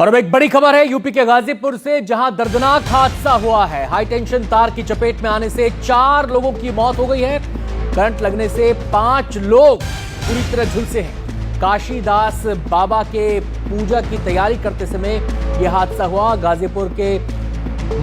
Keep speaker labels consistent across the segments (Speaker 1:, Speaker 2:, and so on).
Speaker 1: और अब एक बड़ी खबर है यूपी के गाजीपुर से, जहां दर्दनाक हादसा हुआ है। हाई टेंशन तार की चपेट में आने से 4 लोगों की मौत हो गई है। करंट लगने से 5 लोग पूरी तरह झुलसे हैं। काशीदास बाबा के पूजा की तैयारी करते समय यह हादसा हुआ। गाजीपुर के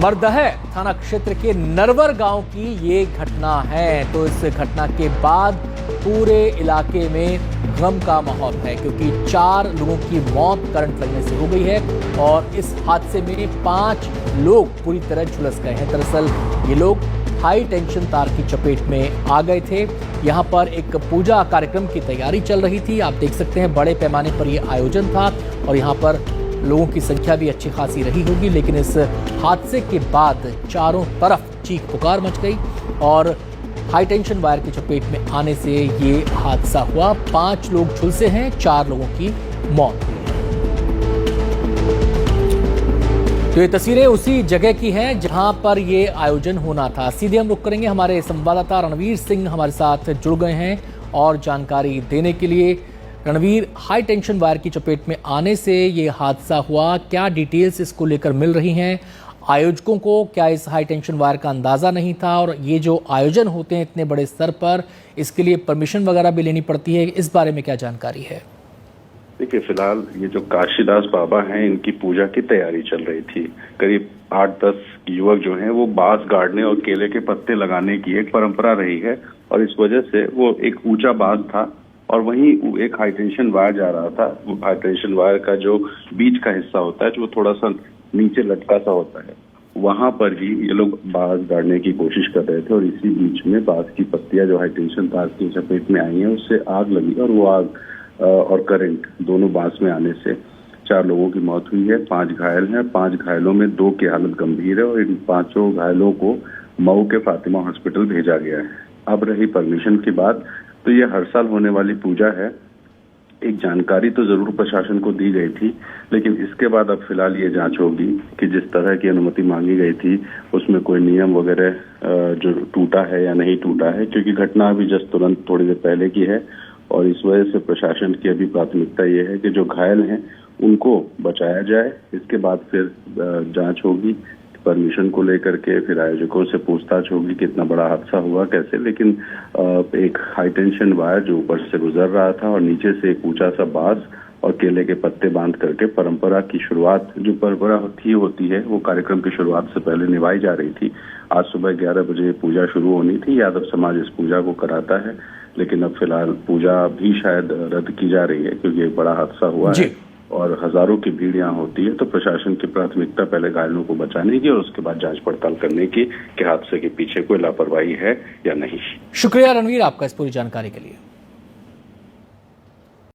Speaker 1: मरदह थाना क्षेत्र के नरवर गांव की ये घटना है। तो इस घटना के बाद पूरे इलाके में गम का माहौल है, क्योंकि 4 लोगों की मौत करंट लगने से हो गई है और इस हादसे में 5 लोग पूरी तरह झुलस गए हैं। दरअसल ये लोग हाई टेंशन तार की चपेट में आ गए थे। यहाँ पर एक पूजा कार्यक्रम की तैयारी चल रही थी। आप देख सकते हैं बड़े पैमाने पर यह आयोजन था और यहाँ पर लोगों की संख्या भी अच्छी खासी रही होगी। लेकिन इस हादसे के बाद चारों तरफ चीख पुकार मच गई और हाई टेंशन वायर की चपेट में आने से ये हादसा हुआ। 5 लोग झुलसे हैं, 4 लोगों की मौत हुई है। तो ये तस्वीरें उसी जगह की हैं जहां पर ये आयोजन होना था। सीधे हम रुक करेंगे, हमारे संवाददाता रणवीर सिंह हमारे साथ जुड़ गए हैं और जानकारी देने के लिए। रणवीर, हाई टेंशन वायर की चपेट में आने से ये हादसा हुआ, क्या डिटेल्स इसको लेकर मिल रही हैं? आयोजकों को क्या इस हाई टेंशन वायर का अंदाजा नहीं था? और ये जो आयोजन होते हैं इतने बड़े स्तर पर, इसके लिए परमिशन वगैरह भी लेनी पड़ती है, इस बारे में क्या जानकारी है?
Speaker 2: देखिए, फिलहाल ये जो काशीदास बाबा हैं, इनकी पूजा की तैयारी चल रही थी। करीब 8-10 युवक जो हैं वो बांस गाड़ने और केले के पत्ते लगाने की एक परंपरा रही है और इस वजह से वो एक ऊंचा बांस था और वहीं एक हाई टेंशन वायर जा रहा था। वो हाई टेंशन वायर का जो बीच का हिस्सा होता है, जो थोड़ा सा नीचे लटका सा होता है, वहां पर ही ये लोग बांस गाड़ने की कोशिश कर रहे थे और इसी बीच में बांस की पत्तियां जो हाई टेंशन तार की चपेट में आई हैं, उससे आग लगी और वो आग और करंट दोनों बांस में आने से 4 लोगों की मौत हुई है। 5 घायल हैं। 5 घायलों में 2 की हालत गंभीर है और इन 5 घायलों को मऊ के फातिमा हॉस्पिटल भेजा गया है। अब रही परमिशन की बात, तो ये हर साल होने वाली पूजा है। एक जानकारी तो जरूर प्रशासन को दी गई थी, लेकिन इसके बाद अब फिलहाल ये जांच होगी कि जिस तरह की अनुमति मांगी गई थी उसमें कोई नियम वगैरह जो टूटा है या नहीं टूटा है, क्योंकि घटना अभी जस्ट तुरंत थोड़ी देर पहले की है और इस वजह से प्रशासन की अभी प्राथमिकता ये है कि जो घायल हैं उनको बचाया जाए। इसके बाद फिर जांच होगी परमिशन को लेकर के, फिर आयोजकों से पूछताछ होगी कि इतना बड़ा हादसा हुआ कैसे। लेकिन एक हाई टेंशन वायर जो ऊपर से गुजर रहा था और नीचे से एक ऊंचा सा बांस और केले के पत्ते बांध करके परंपरा की शुरुआत, जो परंपरा होती है वो कार्यक्रम की शुरुआत से पहले निभाई जा रही थी। आज सुबह 11 बजे पूजा शुरू होनी थी। यादव समाज इस पूजा को कराता है, लेकिन अब फिलहाल पूजा भी शायद रद्द की जा रही है क्योंकि एक बड़ा हादसा हुआ है और हजारों की भीड़ यहाँ होती है। तो प्रशासन की प्राथमिकता पहले घायलों को बचाने की और उसके बाद जांच पड़ताल करने की कि हादसे के पीछे कोई लापरवाही है या नहीं।
Speaker 1: शुक्रिया रणवीर आपका इस पूरी जानकारी के लिए।